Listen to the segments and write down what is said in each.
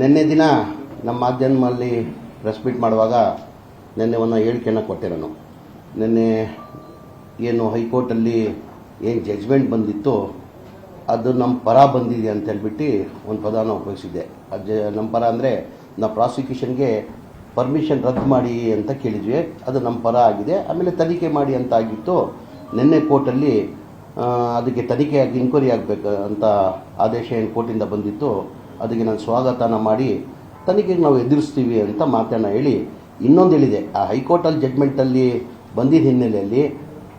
ನಿನ್ನೆ ದಿನ ನಮ್ಮ ಮಾಧ್ಯಮದಲ್ಲಿ ಪ್ರೆಸ್ ಮೀಟ್ ಮಾಡುವಾಗ ನಿನ್ನೆ ಒಂದು ಹೇಳಿಕೆಯನ್ನು ಕೊಟ್ಟೆ ನಾನು. ನಿನ್ನೆ ಏನು ಹೈಕೋರ್ಟಲ್ಲಿ ಏನು ಜಡ್ಜ್ಮೆಂಟ್ ಬಂದಿತ್ತು ಅದು ನಮ್ಮ ಪರ ಬಂದಿದೆ ಅಂತ ಹೇಳ್ಬಿಟ್ಟು ಒಂದು ಪದನ ಉಪಯೋಗಿಸಿದ್ದೆ. ನಮ್ಮ ಪರ ಅಂದರೆ ನಾವು ಪ್ರಾಸಿಕ್ಯೂಷನ್ಗೆ ಪರ್ಮಿಷನ್ ರದ್ದು ಮಾಡಿ ಅಂತ ಕೇಳಿದ್ವಿ, ಅದು ನಮ್ಮ ಪರ ಆಗಿದೆ. ಆಮೇಲೆ ತನಿಖೆ ಮಾಡಿ ಅಂತ ಆಗಿತ್ತು. ನಿನ್ನೆ ಕೋರ್ಟಲ್ಲಿ ಅದಕ್ಕೆ ತನಿಖೆ ಆಗಿ ಇನ್ಕ್ವೈರಿ ಆಗಬೇಕು ಅಂತ ಆದೇಶ ಏನು ಕೋರ್ಟಿಂದ ಬಂದಿತ್ತು, ಅದಕ್ಕೆ ನಾನು ಸ್ವಾಗತನ ಮಾಡಿ ತನಿಖೆಗೆ ನಾವು ಎದುರಿಸ್ತೀವಿ ಅಂತ ಮಾತನ್ನು ಹೇಳಿ ಇನ್ನೊಂದು ಹೇಳಿದೆ. ಆ ಹೈಕೋರ್ಟಲ್ಲಿ ಜಡ್ಜ್ಮೆಂಟಲ್ಲಿ ಬಂದಿದ್ದ ಹಿನ್ನೆಲೆಯಲ್ಲಿ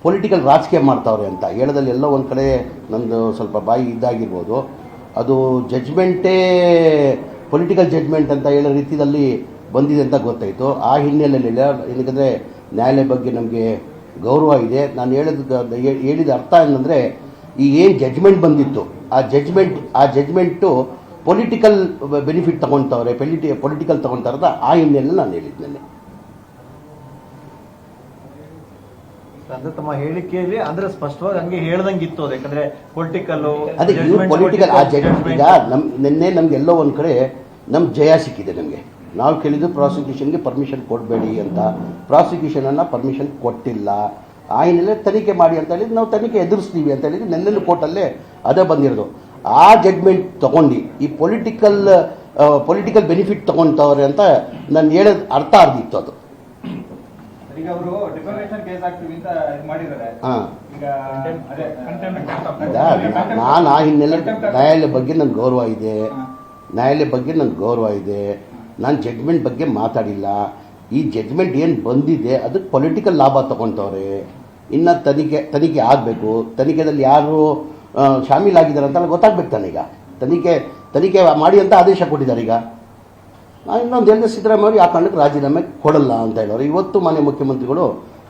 ಪೊಲಿಟಿಕಲ್ ರಾಜಕೀಯ ಮಾಡ್ತಾವ್ರೆ ಅಂತ ಹೇಳೋದಲ್ಲಿ ಎಲ್ಲೋ ಒಂದು ಕಡೆ ನಂದು ಸ್ವಲ್ಪ ಬಾಯಿ ಇದ್ದಾಗಿರ್ಬೋದು. ಅದು ಜಡ್ಜ್ಮೆಂಟೇ ಪೊಲಿಟಿಕಲ್ ಜಡ್ಜ್ಮೆಂಟ್ ಅಂತ ಹೇಳೋ ರೀತಿಯಲ್ಲಿ ಬಂದಿದೆ ಅಂತ ಗೊತ್ತಾಯಿತು. ಆ ಹಿನ್ನೆಲೆಯಲ್ಲಿ ಏನಂದರೆ ನ್ಯಾಯಾಲಯ ಬಗ್ಗೆ ನಮಗೆ ಗೌರವ ಇದೆ. ನಾನು ಹೇಳಿದ ಅರ್ಥ ಏನಂದರೆ ಈ ಏನು ಜಡ್ಜ್ಮೆಂಟ್ ಬಂದಿತ್ತು ಆ ಜಡ್ಜ್ಮೆಂಟು ಪೊಲಿಟಿಕಲ್ ಬೆನಿಫಿಟ್ ತೊಗೊಳ್ತವ್ರೆ, ಪೊಲಿಟಿಕಲ್ ತೊಗೊಳ್ತಾರದ ಆ ಹಿನ್ನೆಲೆಯಲ್ಲಿ ನಾನು ಹೇಳಿದ್ದೇನೆ. ಅಂದ್ರೆ ತಮ್ಮ ಹೇಳಿಕೆಯಲ್ಲಿ ಅಂದ್ರೆ ಸ್ಪಷ್ಟವಾಗಿ ಹಂಗೆ ಹೇಳ್ದಂಗಿತ್ತು. ಯಾಕಂದ್ರೆ ಪೊಲಿಟಿಕಲ್ ಅದೇ ಪೊಲಿಟಿಕಲ್ ಆ ಜಡ್ಜ್ಮೆಂಟ್ ಈಗ ನಿನ್ನೆ ನಮಗೆಲ್ಲೋ ಒಂದು ಕಡೆ ನಮ್ಮ ಜಯ ಸಿಕ್ಕಿದೆ. ನಮಗೆ ನಾವು ಕೇಳಿದ್ದು ಪ್ರಾಸಿಕ್ಯೂಷನ್ಗೆ ಪರ್ಮಿಷನ್ ಕೊಡಬೇಡಿ ಅಂತ, ಪ್ರಾಸಿಕ್ಯೂಷನನ್ನು ಪರ್ಮಿಷನ್ ಕೊಟ್ಟಿಲ್ಲ. ಆ ಹಿನ್ನೆಲೆ ತನಿಖೆ ಮಾಡಿ ಅಂತ ಹೇಳಿದ್ದು ನಾವು ತನಿಖೆ ಎದುರಿಸ್ತೀವಿ ಅಂತ ಹೇಳಿದ್ದು ನಿನ್ನೆ ಕೋರ್ಟಲ್ಲೇ ಅದೇ ಬಂದಿರೋದು. ಆ ಜಡ್ಜ್ಮೆಂಟ್ ತೊಗೊಂಡು ಈ ಪೊಲಿಟಿಕಲ್ ಬೆನಿಫಿಟ್ ತೊಗೊಳ್ತವ್ರೆ ಅಂತ ನಾನು ಹೇಳೋದು ಅರ್ಥ ಆಗಿತ್ತು. ಅದು ಈಗ ಅವರು ಡಿಫಾಮೇಷನ್ ಕೇಸ್ ಹಾಕ್ತೀವಿ ಅಂತ ಮಾಡಿದ್ದಾರೆ. ನಾನು ಆ ಹಿನ್ನೆಲೆ ನ್ಯಾಯಾಲಯ ಬಗ್ಗೆ ನನಗೆ ಗೌರವ ಇದೆ. ನಾನು ಜಡ್ಜ್ಮೆಂಟ್ ಬಗ್ಗೆ ಮಾತಾಡಿಲ್ಲ. ಈ ಜಡ್ಜ್ಮೆಂಟ್ ಏನು ಬಂದಿದೆ ಅದಕ್ಕೆ ಪೊಲಿಟಿಕಲ್ ಲಾಭ ತೊಗೊಳ್ತವ್ರೆ. ಇನ್ನು ತನಿಖೆ ಆಗಬೇಕು. ತನಿಖೆಯಲ್ಲಿ ಯಾರು ಶಾಮೀಲಾಗಿದ್ದಾರೆ ಅಂತ ಗೊತ್ತಾಗ್ಬೇಕು ತಾನೆ. ಈಗ ತನಿಖೆ ಮಾಡಿ ಅಂತ ಆದೇಶ ಕೊಟ್ಟಿದ್ದಾರೆ. ಈಗ ನಾನು ಇನ್ನೊಂದು ಹೇಳಿದೆ, ಸಿದ್ದರಾಮಯ್ಯ ಆ ಕಾರಣಕ್ಕೆ ರಾಜೀನಾಮೆ ಕೊಡಲ್ಲ ಅಂತ ಹೇಳೋರು. ಇವತ್ತು ಮಾನ್ಯ ಮುಖ್ಯಮಂತ್ರಿಗಳು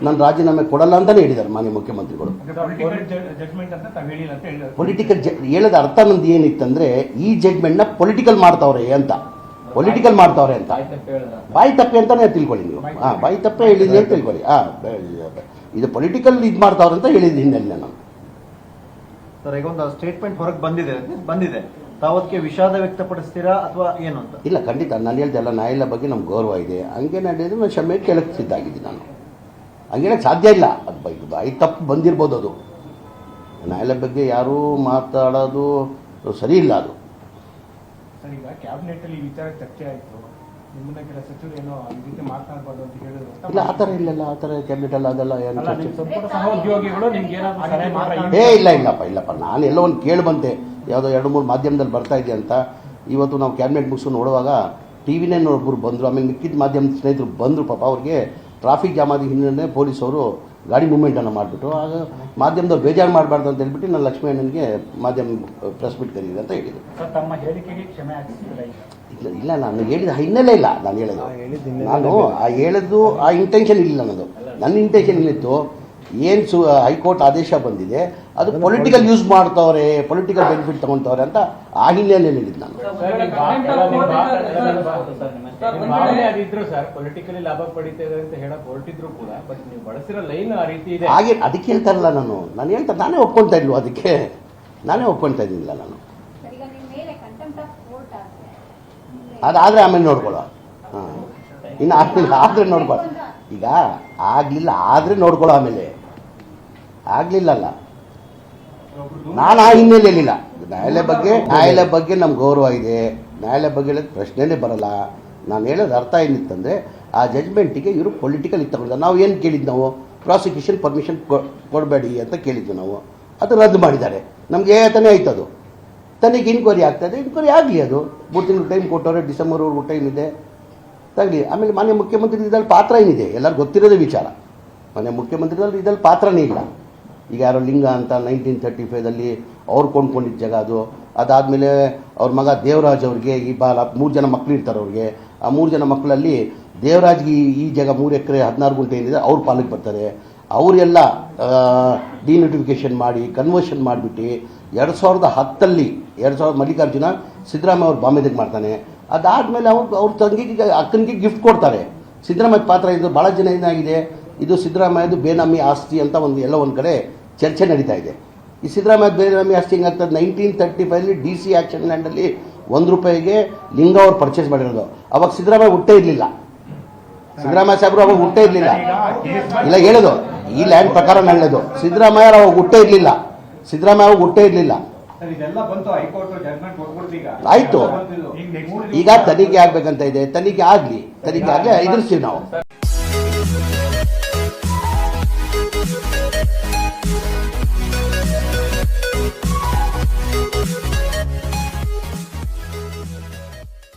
ನಾನು ರಾಜೀನಾಮೆ ಕೊಡಲ್ಲ ಅಂತಲೇ ಹೇಳಿದ್ದಾರೆ. ಮಾನ್ಯ ಮುಖ್ಯಮಂತ್ರಿಗಳು ಪೊಲಿಟಿಕಲ್ ಹೇಳೋದ ಅರ್ಥ ನಂದು ಏನಿತ್ತಂದರೆ ಈ ಜಡ್ಜ್ಮೆಂಟ್ನ ಪೊಲಿಟಿಕಲ್ ಮಾಡ್ತಾವ್ರೆ ಅಂತ ಬಾಯಿ ತಪ್ಪೆ ಅಂತಲೇ ತಿಳ್ಕೊಳ್ಳಿ ನೀವು. ಬಾಯಿ ತಪ್ಪೆ ಹೇಳಿದ್ರಿ ಅಂತ ತಿಳ್ಕೊಳ್ಳಿ. ಇದು ಪೊಲಿಟಿಕಲ್ ಇದು ಮಾಡ್ತಾವ್ರೆ ಅಂತ ಹೇಳಿದ್ದೆ ಹಿನ್ನೆಲೆ ನಾನು. ಸರ್, ಈಗ ಒಂದು ಸ್ಟೇಟ್ಮೆಂಟ್ ಹೊರಗೆ ಬಂದಿದೆ ತಾವತ್ಗೆ ವಿಷಾದ ವ್ಯಕ್ತಪಡಿಸ್ತೀರಾ ಅಥವಾ ಏನು ಅಂತ? ಇಲ್ಲ, ಖಂಡಿತ. ನಾನು ಹೇಳ್ದಲ್ಲ, ನ್ಯಾಯಾಲಯ ಬಗ್ಗೆ ನಮ್ಗೆ ಗೌರವ ಇದೆ. ಹಂಗೆ ನಡೆಯೋದು ನಾನು ಕ್ಷಮೆ ಕೇಳಕ್ಕೆ ಸಿದ್ಧಾಗಿದ್ದೀನಿ. ನಾನು ಹಂಗೆ ಹೇಳಕ್ಕೆ ಸಾಧ್ಯ ಇಲ್ಲ. ಅದು ಬಾಯಿ ತಪ್ಪು ಬಂದಿರ್ಬೋದು. ಅದು ನ್ಯಾಯಾಲಯ ಬಗ್ಗೆ ಯಾರೂ ಮಾತಾಡೋದು ಸರಿ ಇಲ್ಲ. ಅದು ಸರ್, ಈಗ ಕ್ಯಾಬಿನೆಟ್ ಅಲ್ಲಿ ವಿಚಾರ ಚರ್ಚೆ ಆಯಿತು. ನಿಮ್ಮನ್ನ ಕೆಲ ಸಚಿವರು ಏನೋ ಈ ರೀತಿ ಮಾತನಾಡಬಾರ್ದು ಅಂತ ಹೇಳಿದ್ರು. ಇಲ್ಲ, ಆ ಥರ ಇಲ್ಲಲ್ಲ. ಆ ಥರ ಕ್ಯಾಬಿನೆಟಲ್ಲಿ ಅದೆಲ್ಲ ಏನು ಚರ್ಚೆ ಸಹೋದ್ಯೋಗಿಗಳು ನಿಮ್ಗೆ ಇಲ್ಲಪ್ಪ. ನಾನು ಎಲ್ಲೋ ಒಂದು ಕೇಳಿ ಬಂತೆ, ಯಾವುದೋ 2-3 ಮಾಧ್ಯಮದಲ್ಲಿ ಬರ್ತಾ ಇದೆ ಅಂತ. ಇವತ್ತು ನಾವು ಕ್ಯಾಬಿನೆಟ್ ಮುಗಿಸ್ಕೊಂಡು ನೋಡುವಾಗ ಟಿವಿನೇ ಒಬ್ಬರು ಬಂದರು. ಆಮೇಲೆ ಮಿಕ್ಕಿದ ಮಾಧ್ಯಮದ ಸ್ನೇಹಿತರು ಬಂದರು. ಪಾಪ ಅವ್ರಿಗೆ ಟ್ರಾಫಿಕ್ ಜಾಮ್ ಆದ ಹಿನ್ನೆಲೆ ಪೊಲೀಸವರು ಗಾಡಿ ಮೂವ್ಮೆಂಟನ್ನು ಮಾಡಿಬಿಟ್ಟು ಆಗ ಮಾಧ್ಯಮದವ್ರು ಬೇಜಾರು ಮಾಡಬಾರ್ದು ಅಂತ ಹೇಳ್ಬಿಟ್ಟು ನಾನು ಲಕ್ಷ್ಮೀ ಅಣ್ಣನಿಗೆ ಮಾಧ್ಯಮ ಪ್ರೆಸ್ ಮೀಟ್ ಕರೀದೆ ಅಂತ ಹೇಳಿದರು. ತಮ್ಮ ಹೇಳಿಕೆಗೆ ಕ್ಷಮೆ ಇಲ್ಲ, ನಾನು ಹೇಳಿದ ಹಿನ್ನೆಲೆ ಇಲ್ಲ. ನಾನು ಹೇಳಿದ್ದು ಆ ಇಂಟೆನ್ಷನ್ ಇಲ್ಲ. ನನ್ನ ಇಂಟೆನ್ಷನ್ ಏನಿತ್ತು, ಏನು ಹೈಕೋರ್ಟ್ ಆದೇಶ ಬಂದಿದೆ ಅದು ಪೊಲಿಟಿಕಲ್ ಯೂಸ್ ಮಾಡ್ತವ್ರೆ, ಪೊಲಿಟಿಕಲ್ ಬೆನಿಫಿಟ್ ತಗೊಳ್ತವ್ರೆ ಅಂತ ಆ ಹಿನ್ನೆಲೆಯಲ್ಲಿ ಹೇಳಿದ್ದು ನಾನು. ಪೊಲಿಟಿಕಲಿ ಲಾಭ ಪಡಿತೇವೆ ಅಂತ ಹೇಳಕ್ ಹೊರಟಿದ್ರು ಕೂಡ, ಬಟ್ ನೀವು ಬಳಸಿರೋ ಲೈನ್ ಆ ರೀತಿ ಇದೆ. ಹಾಗೆ ಅದಕ್ಕೆ ಹೇಳ್ತಾರಲ್ಲ, ನಾನೇ ಒಪ್ಕೊಳ್ತಾ ಇಲ್ವ, ಅದಕ್ಕೆ ನಾನೇ ಒಪ್ಕೊಳ್ತಾ ಇದ್ದಿಲ್ಲ. ನಾನು ಅದಾದರೆ ಆಮೇಲೆ ನೋಡ್ಕೊಳ್ಳೋ. ಇನ್ನು ಆದರೆ ನೋಡ್ಕೊಳ್ಳೋ. ಈಗ ಆಗಲಿಲ್ಲ ಆದರೆ ನೋಡ್ಕೊಳ್ಳೋ. ಆಮೇಲೆ ಆಗಲಿಲ್ಲಲ್ಲ. ನಾನು ಆ ಹಿನ್ನೆಲೆಯಲ್ಲಿಲ್ಲ. ನ್ಯಾಯಾಲಯ ಬಗ್ಗೆ ನಮ್ಗೆ ಗೌರವ ಇದೆ. ನ್ಯಾಯಾಲಯ ಬಗ್ಗೆ ಪ್ರಶ್ನೆನೇ ಬರಲ್ಲ. ನಾನು ಹೇಳೋದು ಅರ್ಥ ಏನಿತ್ತಂದರೆ ಆ ಜಡ್ಜ್ಮೆಂಟಿಗೆ ಇವರು ಪೊಲಿಟಿಕಲ್ ಇತ್ತು ತಗೊಂಡು ನಾವು ಏನು ಕೇಳಿದ್ದು, ನಾವು ಪ್ರಾಸಿಕ್ಯೂಷನ್ ಪರ್ಮಿಷನ್ ಕೊಡಬೇಡಿ ಅಂತ ಕೇಳಿದ್ದು. ನಾವು ಅದು ರದ್ದು ಮಾಡಿದ್ದಾರೆ. ನಮಗೆ ಏತನೇ ಆಯ್ತು. ಅದು ತನಿಖೆ ಇನ್ಕ್ವೈರಿ ಆಗ್ತದೆ. ಇನ್ಕ್ವೈರಿ ಆಗಲಿ. ಅದು 3 ತಿಂಗಳು ಟೈಮ್ ಕೊಟ್ಟವ್ರೆ. ಡಿಸೆಂಬರ್ವರೆಗೂ ಟೈಮ್ ಇದೆ, ತಗಲಿ. ಆಮೇಲೆ ಮಾನ್ಯ ಮುಖ್ಯಮಂತ್ರಿ ಇದರಲ್ಲಿ ಪಾತ್ರ ಏನಿದೆ ಎಲ್ಲರಿಗೂ ಗೊತ್ತಿರೋದೇ ವಿಚಾರ. ಮಾನ್ಯ ಮುಖ್ಯಮಂತ್ರಿಗಳಲ್ಲಿ ಇದರಲ್ಲಿ ಪಾತ್ರನೇ ಇಲ್ಲ. ಈಗ ಯಾರೋ ಲಿಂಗ ಅಂತ 1935ದಲ್ಲಿ ಅವ್ರು ಕೊಂಡ್ಕೊಂಡಿದ್ದ ಜಾಗ ಅದು. ಅದಾದಮೇಲೆ ಅವ್ರ ಮಗ ದೇವರಾಜ್ ಅವ್ರಿಗೆ 3 ಜನ ಮಕ್ಕಳು ಇರ್ತಾರೆ ಅವ್ರಿಗೆ. ಆ 3 ಜನ ಮಕ್ಕಳಲ್ಲಿ ದೇವರಾಜ್ಗೆ ಈ ಜಾಗ 3 ಎಕರೆ 16 ಗುಂಟೆ ಏನಿದೆ ಅವ್ರ ಪಾಲಿಗೆ ಬರ್ತಾರೆ. ಅವರೆಲ್ಲ ಡಿನೋಟಿಫಿಕೇಷನ್ ಮಾಡಿ ಕನ್ವರ್ಷನ್ ಮಾಡಿಬಿಟ್ಟು 2010 ಮಲ್ಲಿಕಾರ್ಜುನ ಸಿದ್ದರಾಮಯ್ಯ ಅವ್ರು ಬಾಂಬೆದಾಗ ಮಾಡ್ತಾನೆ. ಅದಾದಮೇಲೆ ಅವ್ರ ತಂಗಿಗೆ ಅಕ್ಕನಿಗೆ ಗಿಫ್ಟ್ ಕೊಡ್ತಾರೆ. ಸಿದ್ದರಾಮಯ್ಯ ಪಾತ್ರ ಇದು ಭಾಳ ಜನ ಏನಾಗಿದೆ, ಇದು ಸಿದ್ದರಾಮಯ್ಯದು ಬೇನಾಮಿ ಆಸ್ತಿ ಅಂತ ಎಲ್ಲೋ ಒಂದು ಕಡೆ ಚರ್ಚೆ ನಡೀತಾ ಇದೆ. ಈ ಸಿದ್ದರಾಮಯ್ಯ ಬೇನಾಮಿ ಆಸ್ತಿ ಹೆಂಗಾಗ್ತದೆ, 1935 DC ಆ್ಯಕ್ಷನ್ ಲ್ಯಾಂಡಲ್ಲಿ ₹1 ಲಿಂಗ ಅವ್ರು ಪರ್ಚೇಸ್ ಮಾಡಿರೋದು. ಅವಾಗ ಸಿದ್ದರಾಮಯ್ಯ ಹುಟ್ಟೇ ಇರಲಿಲ್ಲ. ಸಿದ್ದರಾಮಯ್ಯ ಸಾಹೇಬರು ಅವಾಗ ಹುಟ್ಟೇ ಇರಲಿಲ್ಲ. ಇಲ್ಲ ಹೇಳೋದು ಈ ಲ್ಯಾಂಡ್ ಪ್ರಕಾರ ನಾನು ಹೇಳೋದು, ಸಿದ್ದರಾಮಯ್ಯ ಅವಾಗ ಹುಟ್ಟೇ ಇರಲಿಲ್ಲ. ಸಿದ್ದರಾಮಯ್ಯ ಅವಾಗ ಹುಟ್ಟೇ ಇರಲಿಲ್ಲ. ಸರ್ ಇದೆಲ್ಲ ಬಂತು, ಹೈಕೋರ್ಟ್ ಜಡ್ಜ್ಮೆಂಟ್ ಕೊಟ್ಬಿಡ್ತು. ಈಗ ಆಯ್ತು, ಈಗ ತನಿಖೆ ಆಗ್ಬೇಕಂತ ಇದೆ, ತನಿಖೆ ಆಗಲಿ ಎದುರಿಸ್ತೀವಿ ನಾವು.